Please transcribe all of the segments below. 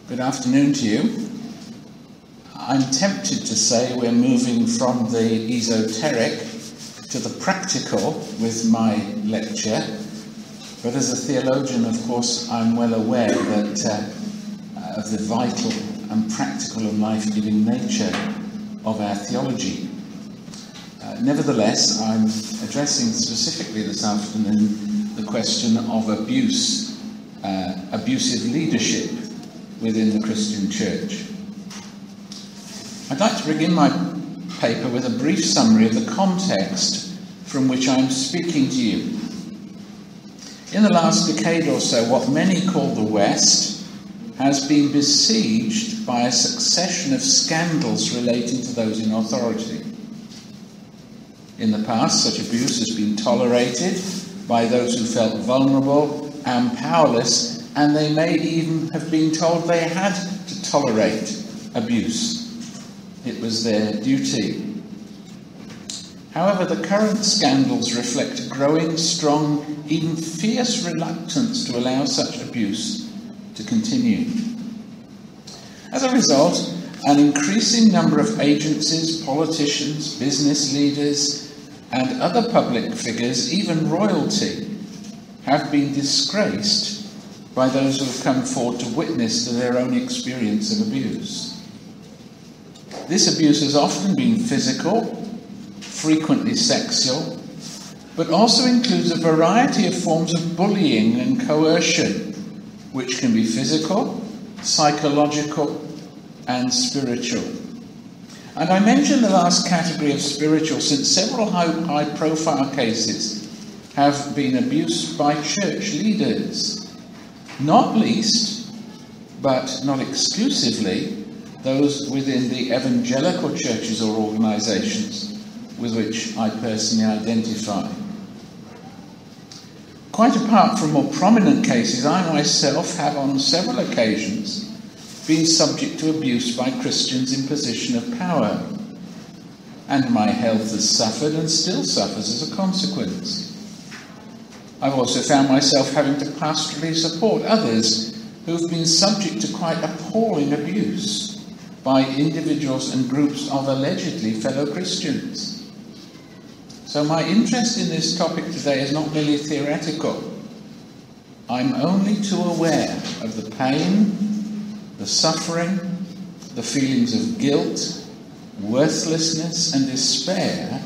Good afternoon to you. I'm tempted to say we're moving from the esoteric to the practical with my lecture, but as a theologian, of course, I'm well aware that of the vital and practical and life-giving nature of our theology. Nevertheless, I'm addressing specifically this afternoon the question of abuse, abusive leadership within the Christian church. I'd like to begin my paper with a brief summary of the context from which I'm speaking to you. In the last decade or so, what many call the West has been besieged by a succession of scandals relating to those in authority. In the past, such abuse has been tolerated by those who felt vulnerable and powerless, and they may even have been told they had to tolerate abuse. It was their duty. However, the current scandals reflect a growing, strong, even fierce reluctance to allow such abuse to continue. As a result, an increasing number of agencies, politicians, business leaders, and other public figures, even royalty, have been disgraced by those who have come forward to witness to their own experience of abuse. This abuse has often been physical, frequently sexual, but also includes a variety of forms of bullying and coercion, which can be physical, psychological, and spiritual. And I mention the last category of spiritual since several high-profile cases have been abused by church leaders, not least, but not exclusively, those within the evangelical churches or organisations with which I personally identify. Quite apart from more prominent cases, I myself have on several occasions been subject to abuse by Christians in position of power, and my health has suffered and still suffers as a consequence. I've also found myself having to pastorally support others who've been subject to quite appalling abuse by individuals and groups of allegedly fellow Christians. So my interest in this topic today is not merely theoretical. I'm only too aware of the pain, the suffering, the feelings of guilt, worthlessness and despair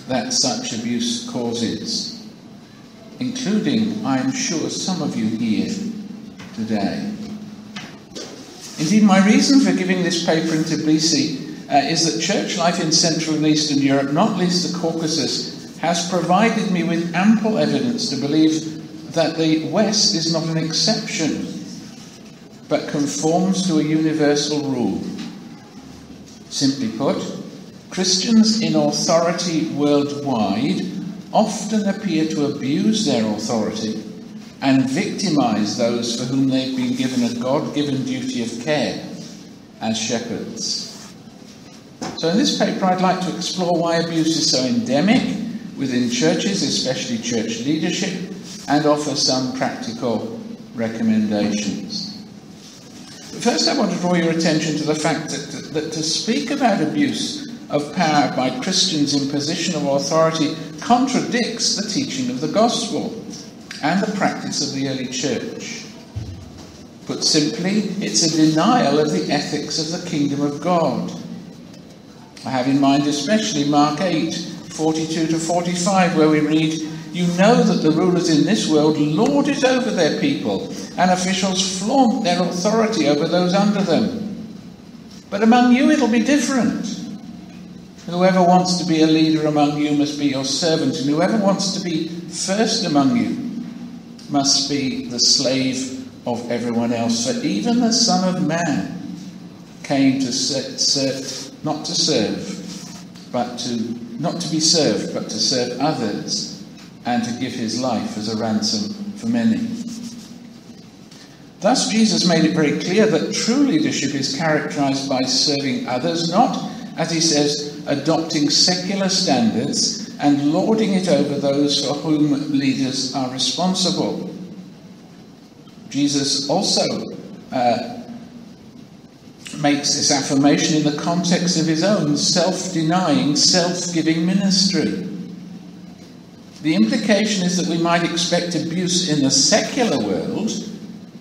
that such abuse causes, including, I am sure, some of you here today. Indeed, my reason for giving this paper in Tbilisi is that church life in Central and Eastern Europe, not least the Caucasus, has provided me with ample evidence to believe that the West is not an exception, but conforms to a universal rule. Simply put, Christians in authority worldwide often appear to abuse their authority and victimize those for whom they've been given a God-given duty of care as shepherds. So in this paper, I'd like to explore why abuse is so endemic within churches, especially church leadership, and offer some practical recommendations. First, I want to draw your attention to the fact that to speak about abuse of power by Christians in position of authority contradicts the teaching of the gospel and the practice of the early church. Put simply, it's a denial of the ethics of the kingdom of God. I have in mind especially Mark 8, 42 to 45, where we read, "You know that the rulers in this world lord it over their people, and officials flaunt their authority over those under them. But among you it'll be different. Whoever wants to be a leader among you must be your servant, and whoever wants to be first among you must be the slave of everyone else. For even the Son of Man came to not to be served, but to serve others, and to give his life as a ransom for many." Thus, Jesus made it very clear that true leadership is characterized by serving others, not, as he says, adopting secular standards and lording it over those for whom leaders are responsible. Jesus also makes this affirmation in the context of his own self-denying, self-giving ministry. The implication is that we might expect abuse in the secular world,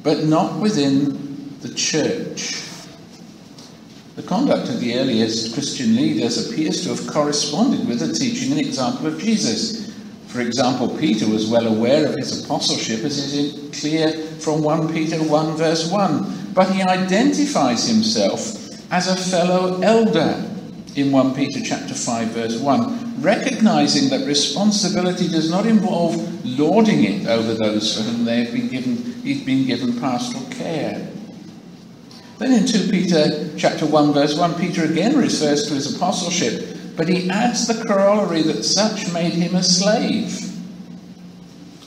but not within the church. The conduct of the earliest Christian leaders appears to have corresponded with the teaching and example of Jesus. For example, Peter was well aware of his apostleship, as is clear from 1 Peter 1 verse 1. But he identifies himself as a fellow elder in 1 Peter chapter 5 verse 1, recognizing that responsibility does not involve lording it over those for whom he's been given pastoral care. Then in 2 Peter chapter 1 verse 1, Peter again refers to his apostleship, but he adds the corollary that such made him a slave.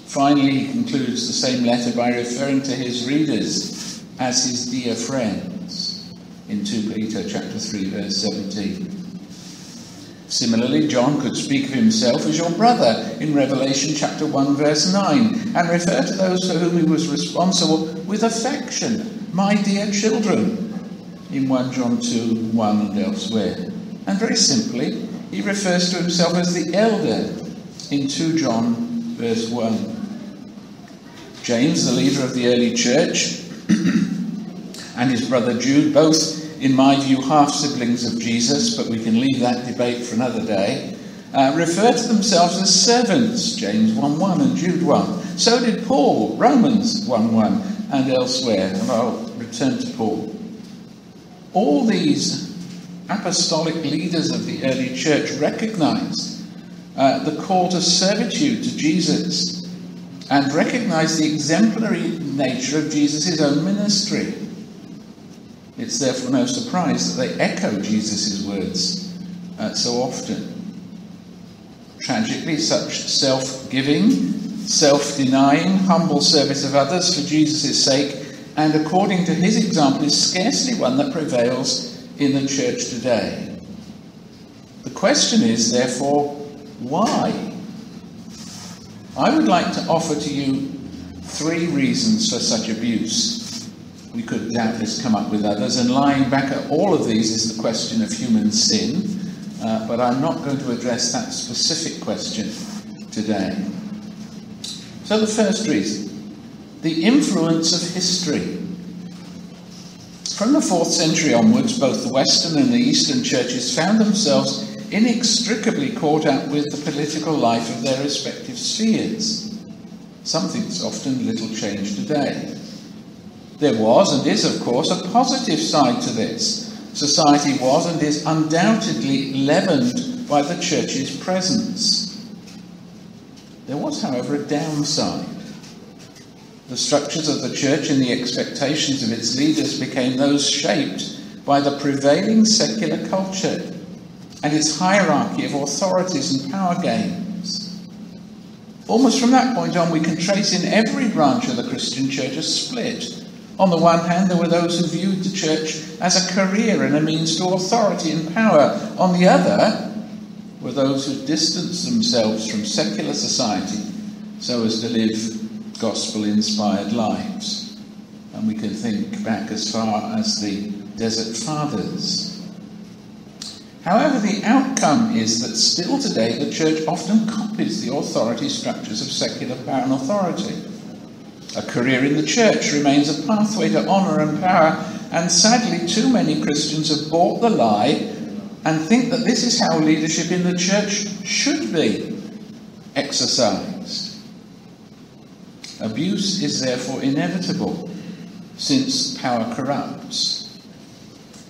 Finally, he concludes the same letter by referring to his readers as his dear friends in 2 Peter chapter 3 verse 17. Similarly, John could speak of himself as your brother in Revelation chapter 1 verse 9 and refer to those for whom he was responsible with affection, my dear children, in 1 John 2, 1 and elsewhere. And very simply, he refers to himself as the elder in 2 John verse 1. James, the leader of the early church, and his brother Jude, both, in my view, half-siblings of Jesus, but we can leave that debate for another day, refer to themselves as servants, James 1:1 and Jude 1. So did Paul, Romans 1:1 and elsewhere, and I'll return to Paul. All these apostolic leaders of the early church recognized the call to servitude to Jesus and recognized the exemplary nature of Jesus' own ministry. It's therefore no surprise that they echo Jesus' words so often. Tragically, such self-giving, self-denying, humble service of others for Jesus' sake and according to his example is scarcely one that prevails in the church today. The question is, therefore, why? I would like to offer to you 3 reasons for such abuse. We could doubtless come up with others, and lying back at all of these is the question of human sin, but I'm not going to address that specific question today. So the first reason, the influence of history. From the 4th century onwards, both the Western and the Eastern churches found themselves inextricably caught up with the political life of their respective spheres. Something that's often little changed today. There was and is, of course, a positive side to this. Society was and is undoubtedly leavened by the church's presence. There was, however, a downside. The structures of the church and the expectations of its leaders became those shaped by the prevailing secular culture and its hierarchy of authorities and power games. Almost from that point on, we can trace in every branch of the Christian church a split. On the one hand, there were those who viewed the church as a career and a means to authority and power. On the other were those who distanced themselves from secular society so as to live gospel-inspired lives. And we can think back as far as the Desert Fathers. However, the outcome is that still today the church often copies the authority structures of secular power and authority. A career in the church remains a pathway to honour and power, and sadly too many Christians have bought the lie and think that this is how leadership in the church should be exercised. Abuse is therefore inevitable, since power corrupts.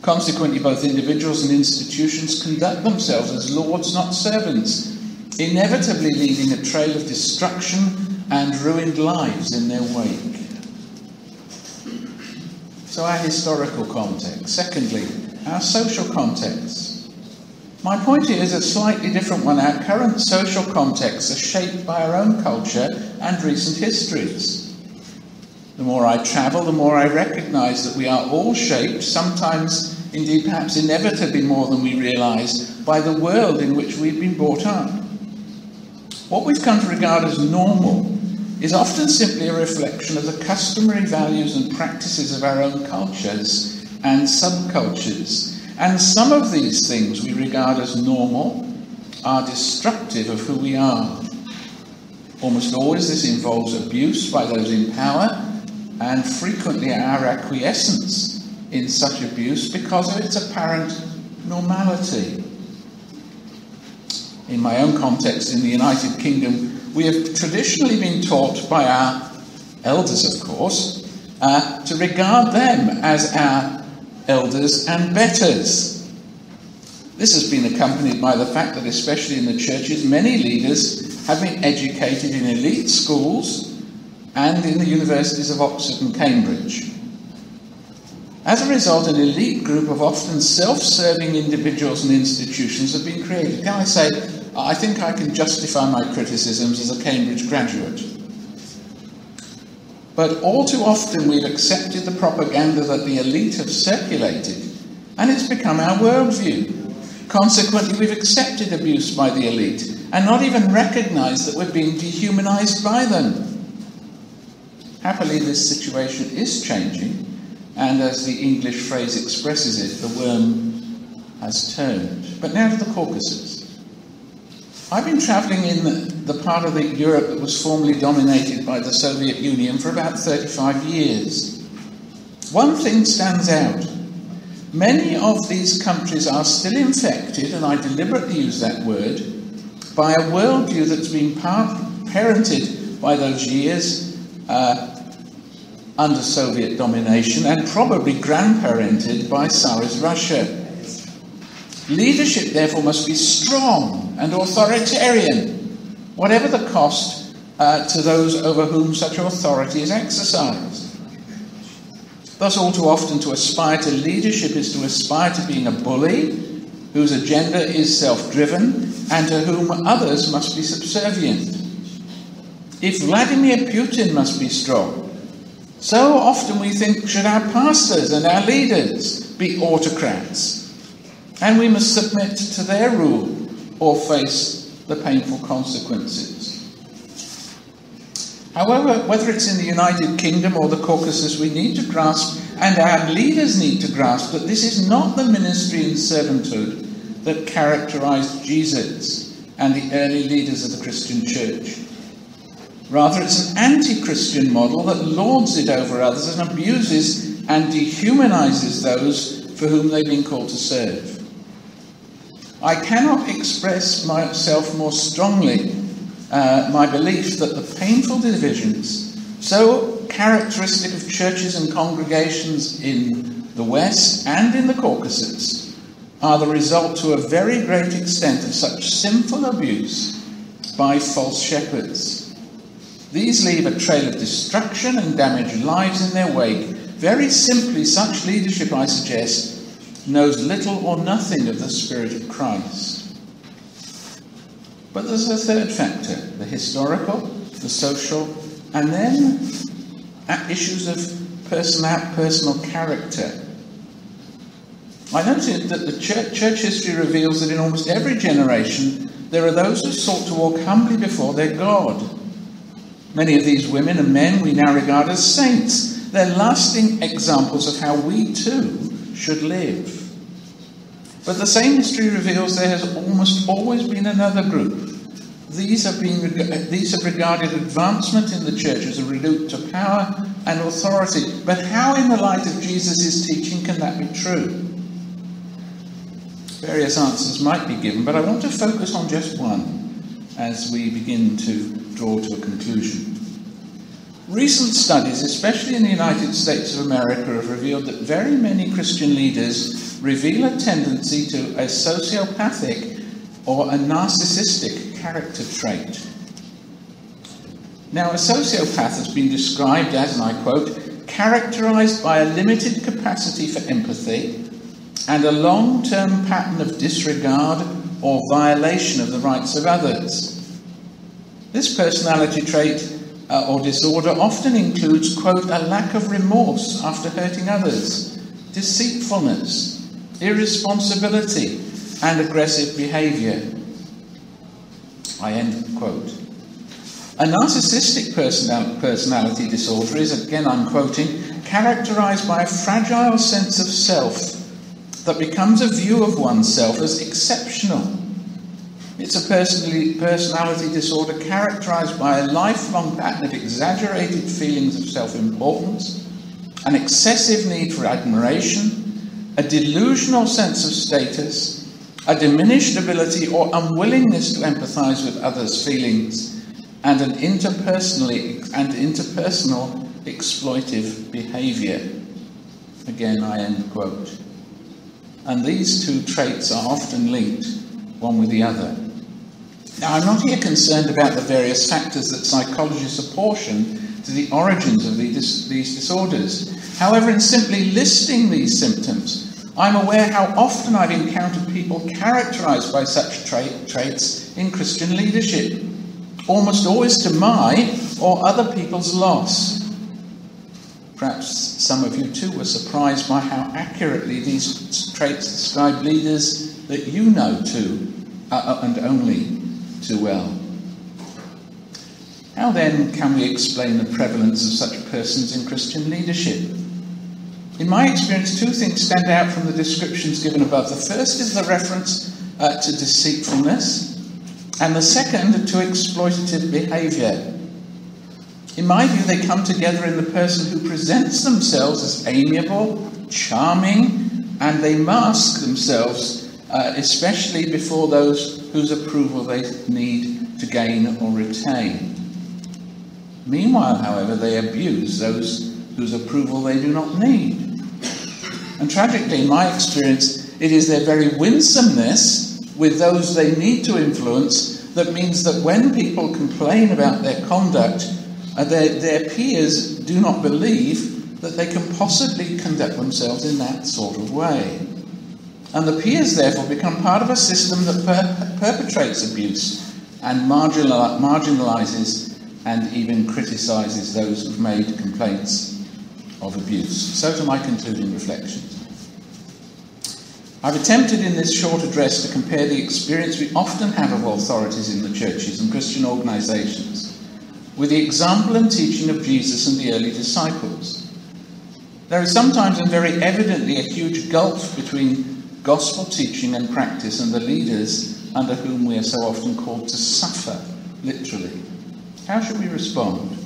Consequently, both individuals and institutions conduct themselves as lords, not servants, inevitably leaving a trail of destruction and ruined lives in their wake. So our historical context. Secondly, our social context. My point here is a slightly different one. Our current social contexts are shaped by our own culture and recent histories. The more I travel, the more I recognise that we are all shaped, sometimes indeed perhaps inevitably more than we realise, by the world in which we've been brought up. What we've come to regard as normal is often simply a reflection of the customary values and practices of our own cultures and subcultures. And some of these things we regard as normal are destructive of who we are. Almost always this involves abuse by those in power, and frequently our acquiescence in such abuse because of its apparent normality. In my own context in the United Kingdom, we have traditionally been taught by our elders, of course, to regard them as our elders and betters. This has been accompanied by the fact that, especially in the churches, many leaders have been educated in elite schools and in the universities of Oxford and Cambridge. As a result, an elite group of often self-serving individuals and institutions have been created. Can I say, I think I can justify my criticisms as a Cambridge graduate. But all too often we've accepted the propaganda that the elite have circulated, and it's become our worldview. Consequently, we've accepted abuse by the elite and not even recognised that we're being dehumanised by them. Happily, this situation is changing, and as the English phrase expresses it, the worm has turned. But now to the Caucasus. I've been travelling in the part of Europe that was formerly dominated by the Soviet Union for about 35 years. One thing stands out. Many of these countries are still infected, and I deliberately use that word, by a worldview that's been parented by those years under Soviet domination and probably grandparented by Tsarist Russia. Leadership, therefore, must be strong and authoritarian, whatever the cost to those over whom such authority is exercised. Thus, all too often, to aspire to leadership is to aspire to being a bully, whose agenda is self-driven, and to whom others must be subservient. If Vladimir Putin must be strong, so often we think, should our pastors and our leaders be autocrats? And we must submit to their rule or face the painful consequences. However, whether it's in the United Kingdom or the Caucasus, we need to grasp, and our leaders need to grasp, that this is not the ministry and servanthood that characterized Jesus and the early leaders of the Christian church. Rather, it's an anti-Christian model that lords it over others and abuses and dehumanizes those for whom they've been called to serve. I cannot express myself more strongly my belief that the painful divisions so characteristic of churches and congregations in the West and in the Caucasus are the result to a very great extent of such sinful abuse by false shepherds. These leave a trail of destruction and damaged lives in their wake. Very simply, such leadership, I suggest, knows little or nothing of the Spirit of Christ. But there's a third factor, the historical, the social, and then issues of personal character. I noted that the church history reveals that in almost every generation there are those who sought to walk humbly before their God. Many of these women and men we now regard as saints. They're lasting examples of how we too should live. But the same history reveals there has almost always been another group. These have regarded advancement in the church as a route to power and authority. But how, in the light of Jesus' teaching, can that be true? Various answers might be given, but I want to focus on just one as we begin to draw to a conclusion. Recent studies, especially in the United States of America, have revealed that very many Christian leaders reveal a tendency to a sociopathic or a narcissistic character trait. Now, a sociopath has been described as, and I quote, characterized by a limited capacity for empathy and a long-term pattern of disregard or violation of the rights of others. This personality trait or disorder often includes, quote, a lack of remorse after hurting others, deceitfulness, irresponsibility, and aggressive behavior. I end quote. A narcissistic personality disorder is, again I'm quoting, characterized by a fragile sense of self that becomes a view of oneself as exceptional. It's a personality disorder characterized by a lifelong pattern of exaggerated feelings of self-importance, an excessive need for admiration, a delusional sense of status, a diminished ability or unwillingness to empathize with others' feelings, and an interpersonal exploitive behavior. Again, I end quote. And these two traits are often linked, one with the other. Now, I'm not here concerned about the various factors that psychologists apportion to the origins of these disorders. However, in simply listing these symptoms, I'm aware how often I've encountered people characterized by such traits in Christian leadership, almost always to my or other people's loss. Perhaps some of you too were surprised by how accurately these traits describe leaders that you know too, and only too well. How then can we explain the prevalence of such persons in Christian leadership? In my experience, two things stand out from the descriptions given above. The first is the reference to deceitfulness, and the second to exploitative behaviour. In my view, they come together in the person who presents themselves as amiable, charming, and they mask themselves, especially before those whose approval they need to gain or retain. Meanwhile, however, they abuse those whose approval they do not need. And tragically, in my experience, it is their very winsomeness with those they need to influence that means that when people complain about their conduct, their peers do not believe that they can possibly conduct themselves in that sort of way. And the peers therefore become part of a system that perpetrates abuse and marginalises and even criticises those who've made complaints of abuse. So to my concluding reflections. I've attempted in this short address to compare the experience we often have of authorities in the churches and Christian organisations with the example and teaching of Jesus and the early disciples. There is sometimes and very evidently a huge gulf between gospel teaching and practice and the leaders under whom we are so often called to suffer, literally. How should we respond?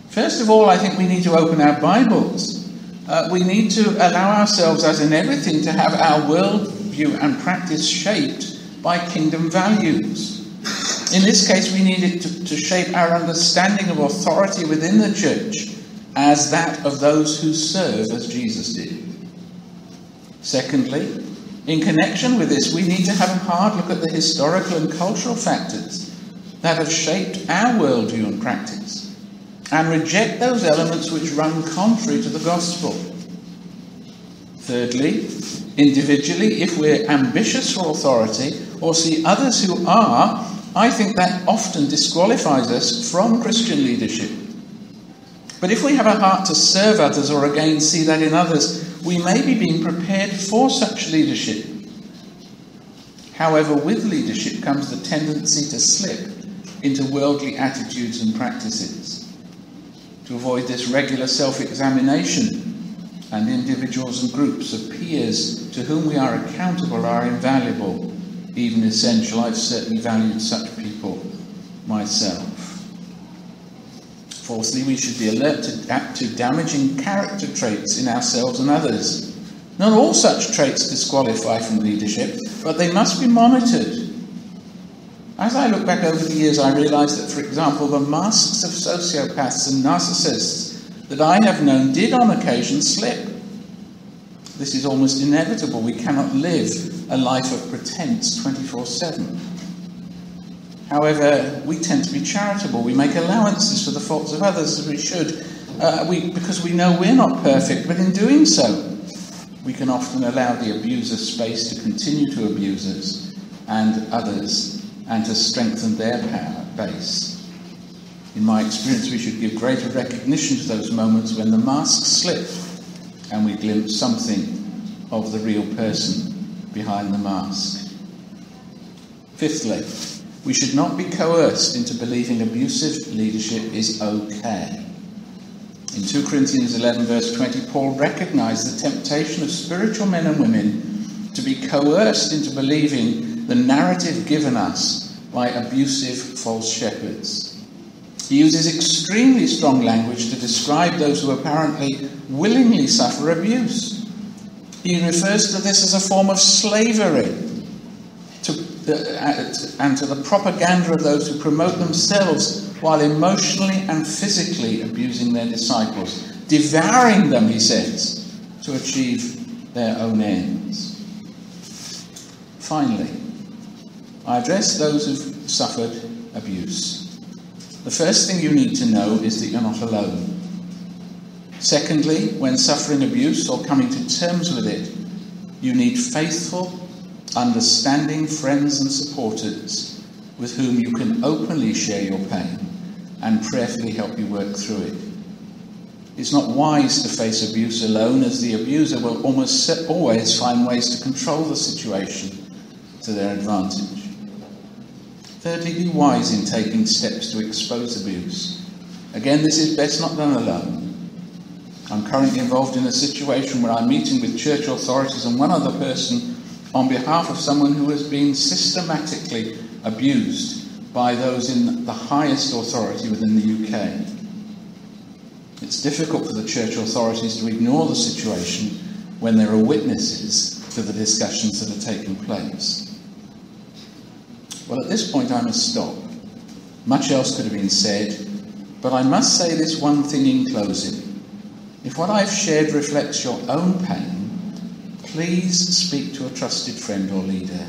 First of all, I think we need to open our Bibles. We need to allow ourselves, as in everything, to have our worldview and practice shaped by kingdom values. In this case, we need it to shape our understanding of authority within the church as that of those who serve as Jesus did. Secondly, in connection with this, we need to have a hard look at the historical and cultural factors that have shaped our worldview and practice, and reject those elements which run contrary to the gospel. Thirdly, individually, if we're ambitious for authority or see others who are, I think that often disqualifies us from Christian leadership. But if we have a heart to serve others or again see that in others, we may be being prepared for such leadership. However, with leadership comes the tendency to slip into worldly attitudes and practices. To avoid this regular self-examination, and individuals and groups of peers to whom we are accountable are invaluable, even essential. I've certainly valued such people myself. Fourthly, we should be alert to damaging character traits in ourselves and others. Not all such traits disqualify from leadership, but they must be monitored. As I look back over the years, I realise that, for example, the masks of sociopaths and narcissists that I have known did on occasion slip. This is almost inevitable. We cannot live a life of pretense 24/7. However, we tend to be charitable. We make allowances for the faults of others, as we should, because we know we're not perfect, but in doing so, we can often allow the abuser space to continue to abuse us and others, and to strengthen their power base. In my experience, we should give greater recognition to those moments when the masks slip and we glimpse something of the real person behind the mask. Fifthly, we should not be coerced into believing abusive leadership is okay. In 2 Corinthians 11 verse 20, Paul recognized the temptation of spiritual men and women to be coerced into believing the narrative given us by abusive false shepherds. He uses extremely strong language to describe those who apparently willingly suffer abuse. He refers to this as a form of slavery and to the propaganda of those who promote themselves while emotionally and physically abusing their disciples, devouring them, he says, to achieve their own ends. Finally, I address those who've suffered abuse. The first thing you need to know is that you're not alone. Secondly, when suffering abuse or coming to terms with it, you need faithful, understanding friends and supporters with whom you can openly share your pain and prayerfully help you work through it. It's not wise to face abuse alone, as the abuser will almost always find ways to control the situation to their advantage. Thirdly, be wise in taking steps to expose abuse. Again, this is best not done alone. I'm currently involved in a situation where I'm meeting with church authorities and one other person on behalf of someone who has been systematically abused by those in the highest authority within the UK. It's difficult for the church authorities to ignore the situation when there are witnesses to the discussions that are taking place. Well, at this point I must stop. Much else could have been said, but I must say this one thing in closing. If what I've shared reflects your own pain, please speak to a trusted friend or leader.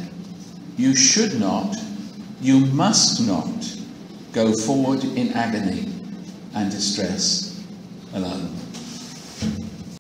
You should not, you must not go forward in agony and distress alone.